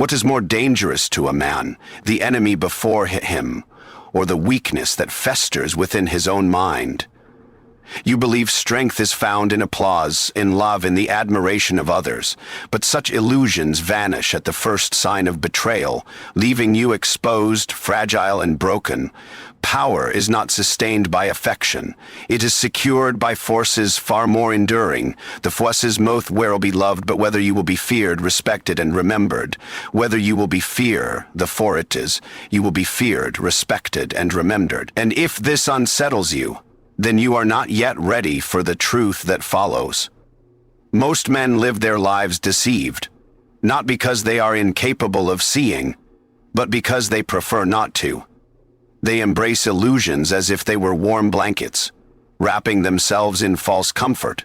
What is more dangerous to a man, the enemy before him, or the weakness that festers within his own mind? You believe strength is found in applause, in love, in the admiration of others, but such illusions vanish at the first sign of betrayal, leaving you exposed, fragile, and broken. Power is not sustained by affection. It is secured by forces far more enduring. The forces moth where will be loved, but whether you will be feared, respected, and remembered. Whether you will be fear, the for it is, you will be feared, respected, and remembered. And if this unsettles you, then you are not yet ready for the truth that follows. Most men live their lives deceived, not because they are incapable of seeing, but because they prefer not to. They embrace illusions as if they were warm blankets, wrapping themselves in false comfort.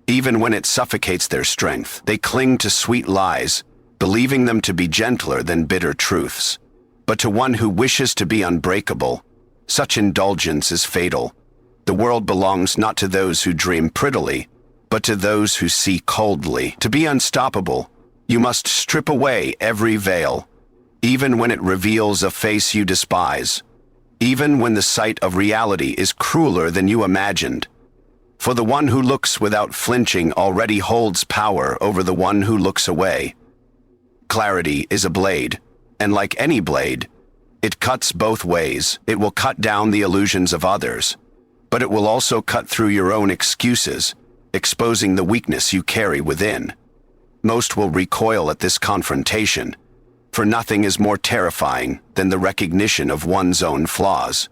Even when it suffocates their strength, they cling to sweet lies, believing them to be gentler than bitter truths. But to one who wishes to be unbreakable, such indulgence is fatal. The world belongs not to those who dream prettily, but to those who see coldly. To be unstoppable, you must strip away every veil, even when it reveals a face you despise, even when the sight of reality is crueler than you imagined. For the one who looks without flinching already holds power over the one who looks away. Clarity is a blade, and like any blade, it cuts both ways. It will cut down the illusions of others, but it will also cut through your own excuses, exposing the weakness you carry within. Most will recoil at this confrontation, for nothing is more terrifying than the recognition of one's own flaws.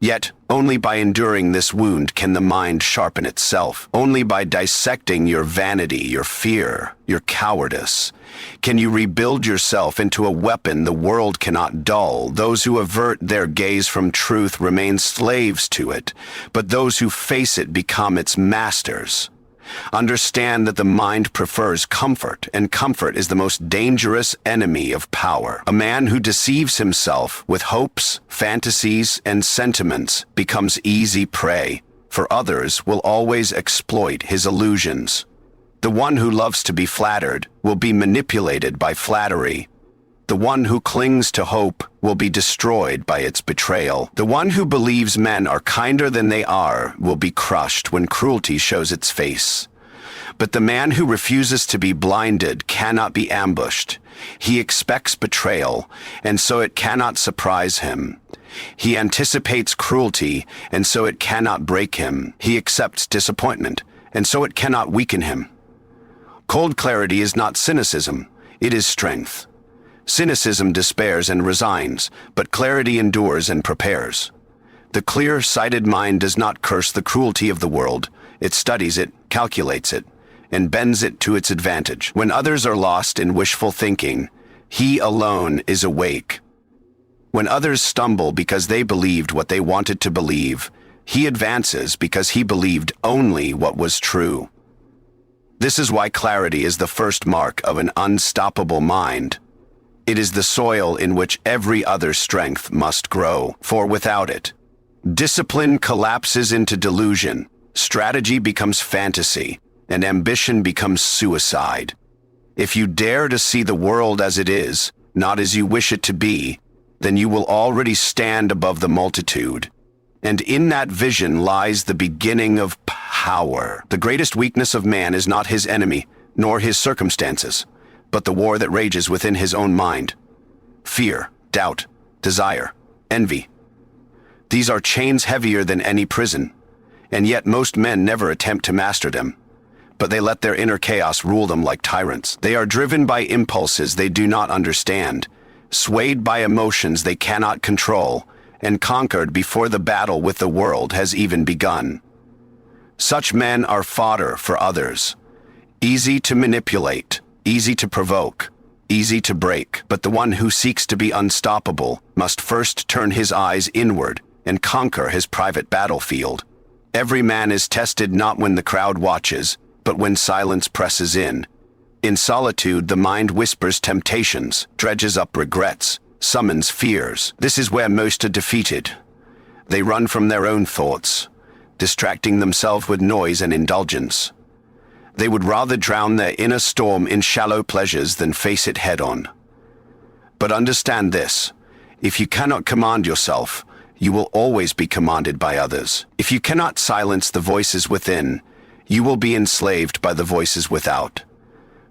Yet, only by enduring this wound can the mind sharpen itself. Only by dissecting your vanity, your fear, your cowardice, can you rebuild yourself into a weapon the world cannot dull. Those who avert their gaze from truth remain slaves to it, but those who face it become its masters. Understand that the mind prefers comfort, and comfort is the most dangerous enemy of power. A man who deceives himself with hopes, fantasies, and sentiments becomes easy prey, for others will always exploit his illusions. The one who loves to be flattered will be manipulated by flattery. The one who clings to hope will be destroyed by its betrayal. The one who believes men are kinder than they are will be crushed when cruelty shows its face. But the man who refuses to be blinded cannot be ambushed. He expects betrayal, and so it cannot surprise him. He anticipates cruelty, and so it cannot break him. He accepts disappointment, and so it cannot weaken him. Cold clarity is not cynicism, it is strength. Cynicism despairs and resigns, but clarity endures and prepares. The clear-sighted mind does not curse the cruelty of the world. It studies it, calculates it, and bends it to its advantage. When others are lost in wishful thinking, he alone is awake. When others stumble because they believed what they wanted to believe, he advances because he believed only what was true. This is why clarity is the first mark of an unstoppable mind. It is the soil in which every other strength must grow, for without it, discipline collapses into delusion, strategy becomes fantasy, and ambition becomes suicide. If you dare to see the world as it is, not as you wish it to be, then you will already stand above the multitude. And in that vision lies the beginning of power. The greatest weakness of man is not his enemy, nor his circumstances, but the war that rages within his own mind. Fear, doubt, desire, envy. These are chains heavier than any prison, and yet most men never attempt to master them, but they let their inner chaos rule them like tyrants. They are driven by impulses they do not understand, swayed by emotions they cannot control, and conquered before the battle with the world has even begun. Such men are fodder for others, easy to manipulate, easy to provoke, easy to break, but the one who seeks to be unstoppable must first turn his eyes inward and conquer his private battlefield. Every man is tested not when the crowd watches, but when silence presses in. In solitude, the mind whispers temptations, dredges up regrets, summons fears. This is where most are defeated. They run from their own thoughts, distracting themselves with noise and indulgence. They would rather drown their inner storm in shallow pleasures than face it head-on. But understand this: if you cannot command yourself, you will always be commanded by others. If you cannot silence the voices within, you will be enslaved by the voices without.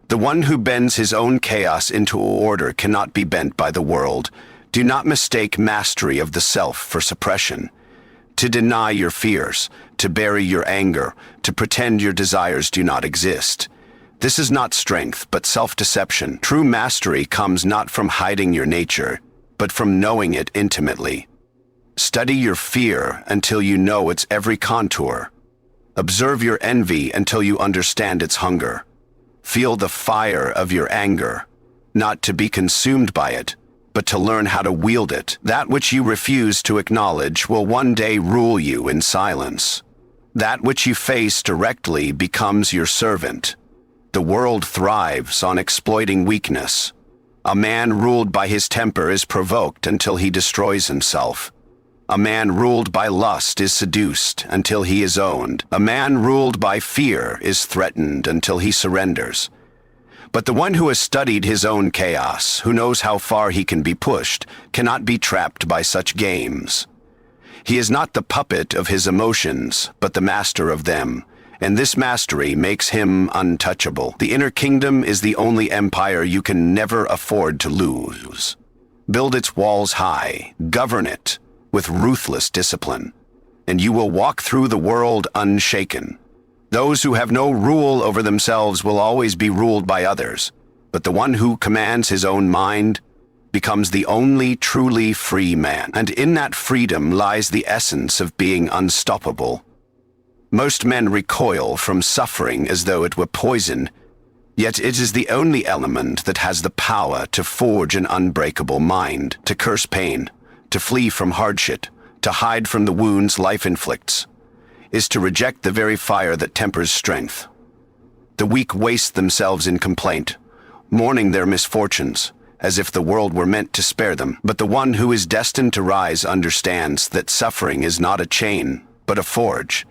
The one who bends his own chaos into order cannot be bent by the world. Do not mistake mastery of the self for suppression. To deny your fears, to bury your anger, to pretend your desires do not exist. This is not strength, but self-deception. True mastery comes not from hiding your nature, but from knowing it intimately. Study your fear until you know its every contour. Observe your envy until you understand its hunger. Feel the fire of your anger, not to be consumed by it, but to learn how to wield it. That which you refuse to acknowledge will one day rule you in silence. That which you face directly becomes your servant. The world thrives on exploiting weakness. A man ruled by his temper is provoked until he destroys himself. A man ruled by lust is seduced until he is owned. A man ruled by fear is threatened until he surrenders. But the one who has studied his own chaos, who knows how far he can be pushed, cannot be trapped by such games. He is not the puppet of his emotions, but the master of them, and this mastery makes him untouchable. The inner kingdom is the only empire you can never afford to lose. Build its walls high, govern it with ruthless discipline, and you will walk through the world unshaken. Those who have no rule over themselves will always be ruled by others, but the one who commands his own mind becomes the only truly free man, and in that freedom lies the essence of being unstoppable. Most men recoil from suffering as though it were poison, yet it is the only element that has the power to forge an unbreakable mind. To curse pain, to flee from hardship, to hide from the wounds life inflicts, is to reject the very fire that tempers strength. The weak waste themselves in complaint, mourning their misfortunes, as if the world were meant to spare them. But the one who is destined to rise understands that suffering is not a chain, but a forge.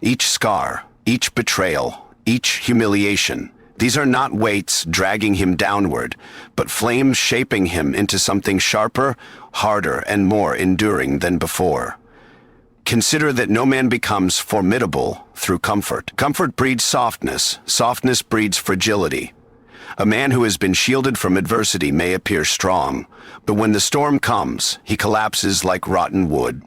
Each scar, each betrayal, each humiliation, these are not weights dragging him downward, but flames shaping him into something sharper, harder, and more enduring than before. Consider that no man becomes formidable through comfort. Comfort breeds softness. Softness breeds fragility. A man who has been shielded from adversity may appear strong, but when the storm comes, he collapses like rotten wood.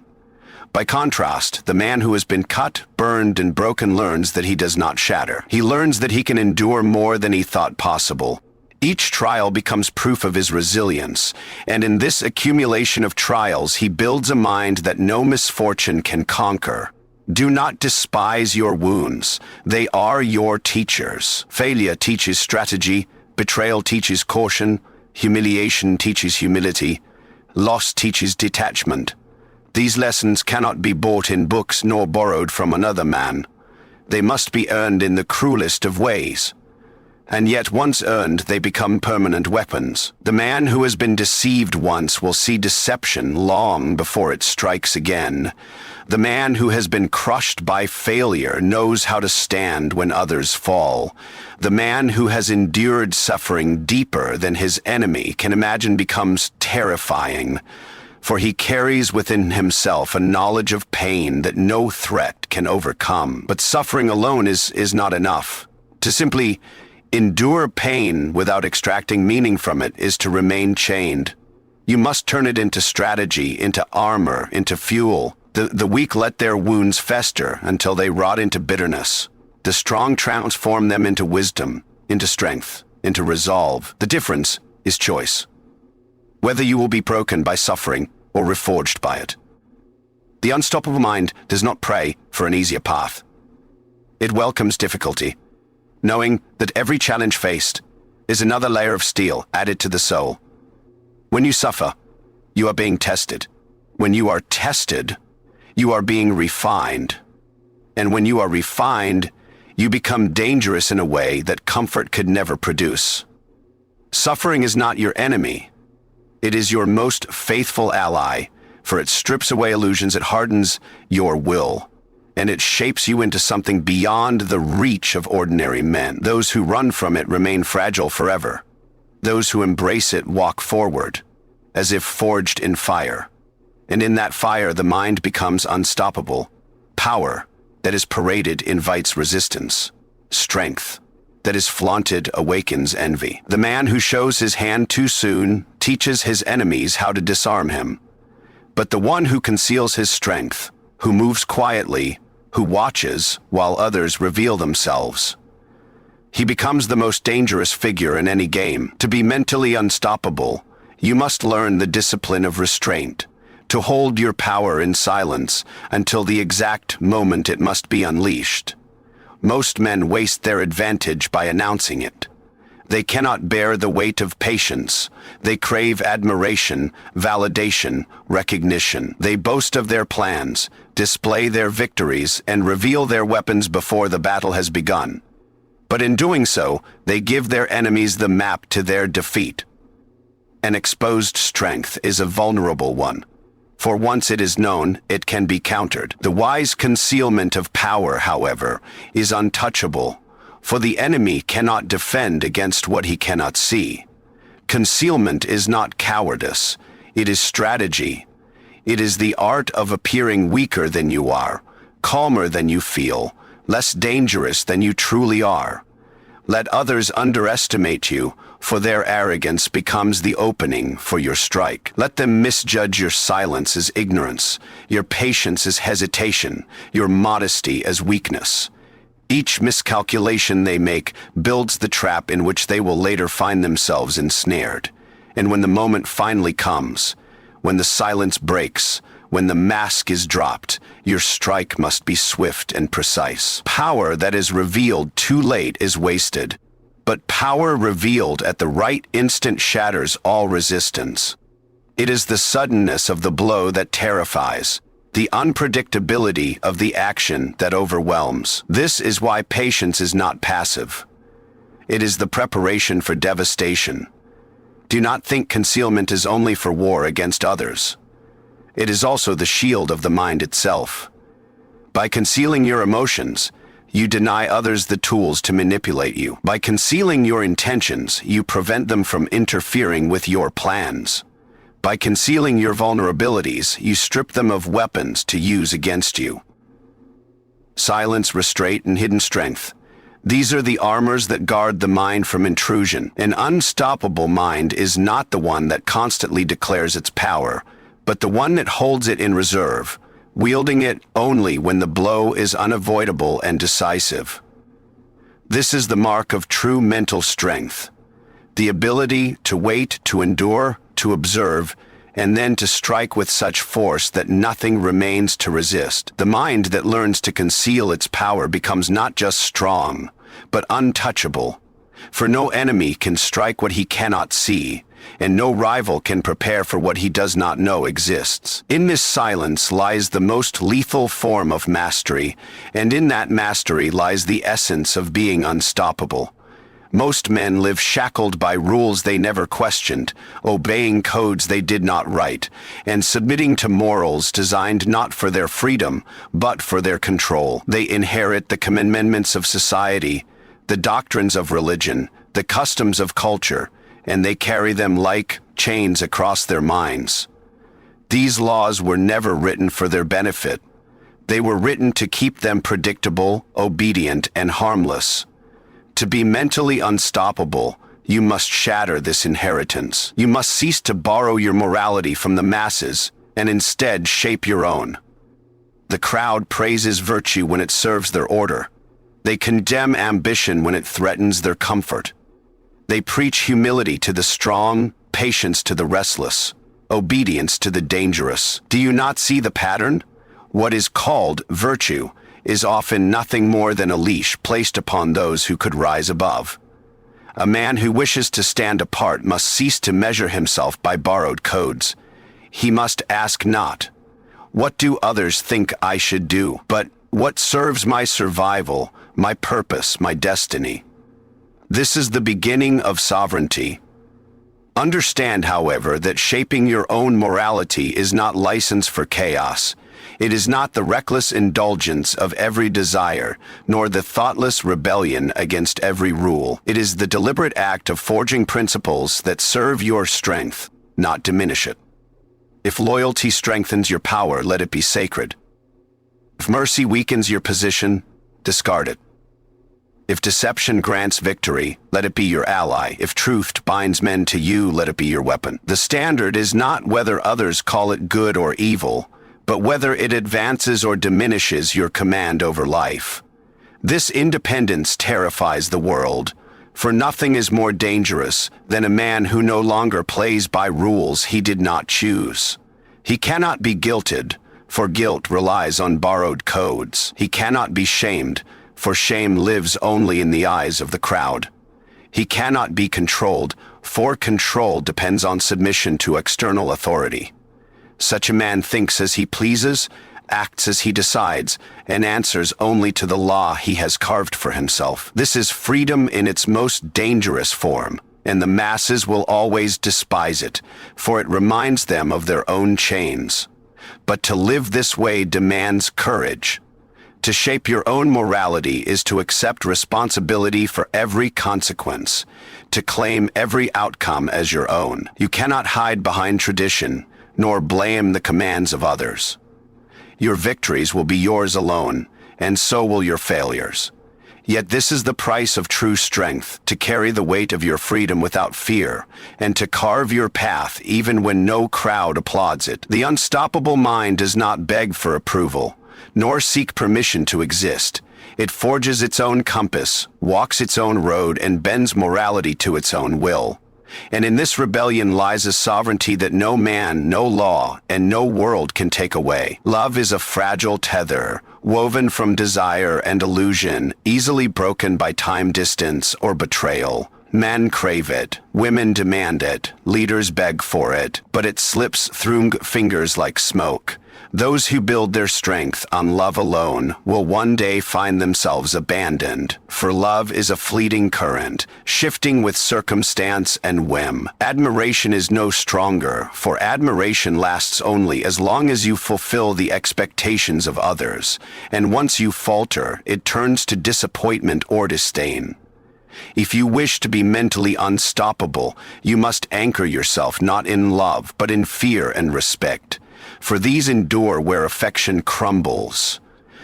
By contrast, the man who has been cut, burned, and broken learns that he does not shatter. He learns that he can endure more than he thought possible. Each trial becomes proof of his resilience, and in this accumulation of trials, he builds a mind that no misfortune can conquer. Do not despise your wounds. They are your teachers. Failure teaches strategy, betrayal teaches caution, humiliation teaches humility, loss teaches detachment. These lessons cannot be bought in books nor borrowed from another man. They must be earned in the cruelest of ways. And yet once earned, they become permanent weapons. The man who has been deceived once will see deception long before it strikes again. The man who has been crushed by failure knows how to stand when others fall. The man who has endured suffering deeper than his enemy can imagine becomes terrifying, for he carries within himself a knowledge of pain that no threat can overcome. But suffering alone is not enough. To simply endure pain without extracting meaning from it is to remain chained. You must turn it into strategy, into armor, into fuel. The weak let their wounds fester until they rot into bitterness. The strong transform them into wisdom, into strength, into resolve. The difference is choice. Whether you will be broken by suffering or reforged by it. The unstoppable mind does not pray for an easier path. It welcomes difficulty, knowing that every challenge faced is another layer of steel added to the soul. When you suffer, you are being tested. When you are tested, you are being refined. And when you are refined, you become dangerous in a way that comfort could never produce. Suffering is not your enemy. It is your most faithful ally, for it strips away illusions, it hardens your will, and it shapes you into something beyond the reach of ordinary men. Those who run from it remain fragile forever. Those who embrace it walk forward. as if forged in fire. And in that fire, the mind becomes unstoppable. Power that is paraded invites resistance. Strength that is flaunted awakens envy. The man who shows his hand too soon teaches his enemies how to disarm him. But the one who conceals his strength, who moves quietly, who watches while others reveal themselves, he becomes the most dangerous figure in any game. To be mentally unstoppable, you must learn the discipline of restraint, to hold your power in silence until the exact moment it must be unleashed. Most men waste their advantage by announcing it. They cannot bear the weight of patience. They crave admiration, validation, recognition. They boast of their plans, display their victories, and reveal their weapons before the battle has begun. But in doing so, they give their enemies the map to their defeat. An exposed strength is a vulnerable one, for once it is known, it can be countered. The wise concealment of power, however, is untouchable, for the enemy cannot defend against what he cannot see. Concealment is not cowardice, it is strategy. It is the art of appearing weaker than you are, calmer than you feel, less dangerous than you truly are. Let others underestimate you, for their arrogance becomes the opening for your strike. Let them misjudge your silence as ignorance, your patience as hesitation, your modesty as weakness. Each miscalculation they make builds the trap in which they will later find themselves ensnared. And when the moment finally comes, when the silence breaks, when the mask is dropped, your strike must be swift and precise. Power that is revealed too late is wasted, but power revealed at the right instant shatters all resistance. It is the suddenness of the blow that terrifies, the unpredictability of the action that overwhelms. This is why patience is not passive. It is the preparation for devastation. Do not think concealment is only for war against others. It is also the shield of the mind itself. By concealing your emotions, you deny others the tools to manipulate you. By concealing your intentions, you prevent them from interfering with your plans. By concealing your vulnerabilities, you strip them of weapons to use against you. Silence, restraint, and hidden strength. These are the armors that guard the mind from intrusion. An unstoppable mind is not the one that constantly declares its power, but the one that holds it in reserve, wielding it only when the blow is unavoidable and decisive. This is the mark of true mental strength, the ability to wait, to endure, to observe, and then to strike with such force that nothing remains to resist. The mind that learns to conceal its power becomes not just strong, but untouchable, for no enemy can strike what he cannot see, and no rival can prepare for what he does not know exists. In this silence lies the most lethal form of mastery, and in that mastery lies the essence of being unstoppable. Most men live shackled by rules they never questioned, obeying codes they did not write, and submitting to morals designed not for their freedom, but for their control. They inherit the commandments of society, the doctrines of religion, the customs of culture, and they carry them like chains across their minds. These laws were never written for their benefit. They were written to keep them predictable, obedient, and harmless. To be mentally unstoppable, you must shatter this inheritance. You must cease to borrow your morality from the masses and instead shape your own. The crowd praises virtue when it serves their order. They condemn ambition when it threatens their comfort. They preach humility to the strong, patience to the restless, obedience to the dangerous. Do you not see the pattern? What is called virtue is often nothing more than a leash placed upon those who could rise above. A man who wishes to stand apart must cease to measure himself by borrowed codes. He must ask not, "What do others think I should do?" but "What serves my survival, my purpose, my destiny?" This is the beginning of sovereignty. Understand, however, that shaping your own morality is not license for chaos. It is not the reckless indulgence of every desire, nor the thoughtless rebellion against every rule. It is the deliberate act of forging principles that serve your strength, not diminish it. If loyalty strengthens your power, let it be sacred. If mercy weakens your position, discard it. If deception grants victory, let it be your ally. If truth binds men to you, let it be your weapon. The standard is not whether others call it good or evil, but whether it advances or diminishes your command over life. This independence terrifies the world, for nothing is more dangerous than a man who no longer plays by rules he did not choose. He cannot be guilted, for guilt relies on borrowed codes. He cannot be shamed, for shame lives only in the eyes of the crowd. He cannot be controlled, for control depends on submission to external authority. Such a man thinks as he pleases, acts as he decides, and answers only to the law he has carved for himself. This is freedom in its most dangerous form, and the masses will always despise it, for it reminds them of their own chains. But to live this way demands courage. To shape your own morality is to accept responsibility for every consequence, to claim every outcome as your own. You cannot hide behind tradition, nor blame the commands of others. Your victories will be yours alone, and so will your failures. Yet this is the price of true strength, to carry the weight of your freedom without fear, and to carve your path even when no crowd applauds it. The unstoppable mind does not beg for approval, nor seek permission to exist. It forges its own compass, walks its own road, and bends morality to its own will. And in this rebellion lies a sovereignty that no man, no law, and no world can take away. Love is a fragile tether, woven from desire and illusion, easily broken by time, distance, or betrayal. Men crave it, women demand it, leaders beg for it, but it slips through fingers like smoke. Those who build their strength on love alone will one day find themselves abandoned, for love is a fleeting current, shifting with circumstance and whim. Admiration is no stronger, for admiration lasts only as long as you fulfill the expectations of others, and once you falter, it turns to disappointment or disdain. If you wish to be mentally unstoppable, you must anchor yourself not in love, but in fear and respect. For these endure where affection crumbles.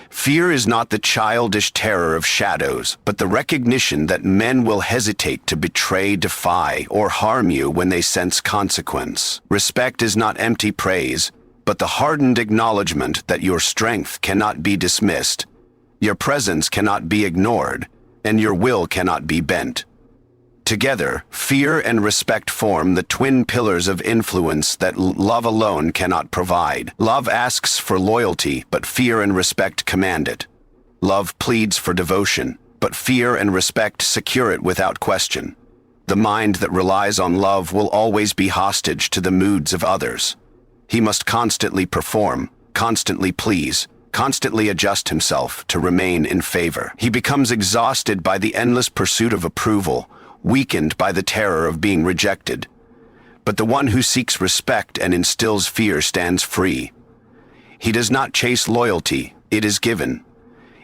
Fear is not the childish terror of shadows, but the recognition that men will hesitate to betray, defy, or harm you when they sense consequence. Respect is not empty praise, but the hardened acknowledgement that your strength cannot be dismissed, your presence cannot be ignored, and your will cannot be bent. Together, fear and respect form the twin pillars of influence that love alone cannot provide. Love asks for loyalty, but fear and respect command it. Love pleads for devotion, but fear and respect secure it without question. The mind that relies on love will always be hostage to the moods of others. He must constantly perform, constantly please, constantly adjust himself to remain in favor. He becomes exhausted by the endless pursuit of approval, weakened by the terror of being rejected. But the one who seeks respect and instills fear stands free. He does not chase loyalty, it is given.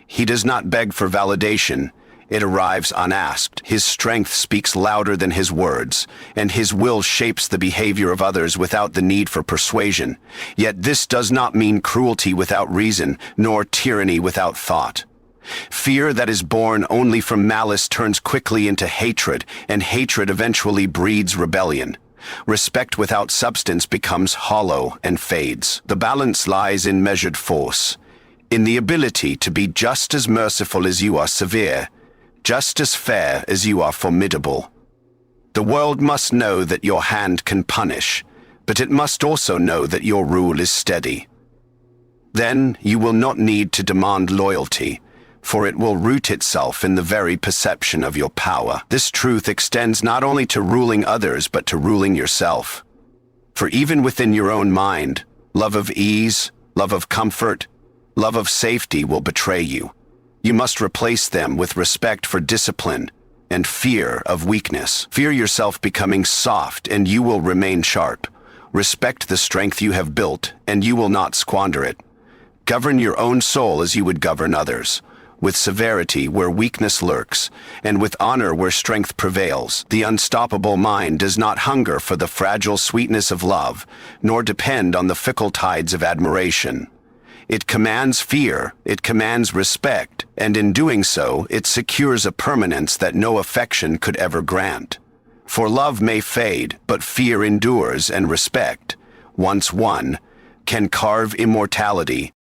He does not beg for validation, it arrives unasked. His strength speaks louder than his words, and his will shapes the behavior of others without the need for persuasion. Yet this does not mean cruelty without reason, nor tyranny without thought. Fear that is born only from malice turns quickly into hatred, and hatred eventually breeds rebellion. Respect without substance becomes hollow and fades. The balance lies in measured force, in the ability to be just as merciful as you are severe, just as fair as you are formidable. The world must know that your hand can punish, but it must also know that your rule is steady. Then you will not need to demand loyalty, for it will root itself in the very perception of your power. This truth extends not only to ruling others, but to ruling yourself. For even within your own mind, love of ease, love of comfort, love of safety will betray you. You must replace them with respect for discipline and fear of weakness. Fear yourself becoming soft, and you will remain sharp. Respect the strength you have built, and you will not squander it. Govern your own soul as you would govern others. with severity where weakness lurks, and with honor where strength prevails. The unstoppable mind does not hunger for the fragile sweetness of love, nor depend on the fickle tides of admiration. It commands fear, it commands respect, and in doing so, it secures a permanence that no affection could ever grant. For love may fade, but fear endures, and respect, once won, can carve immortality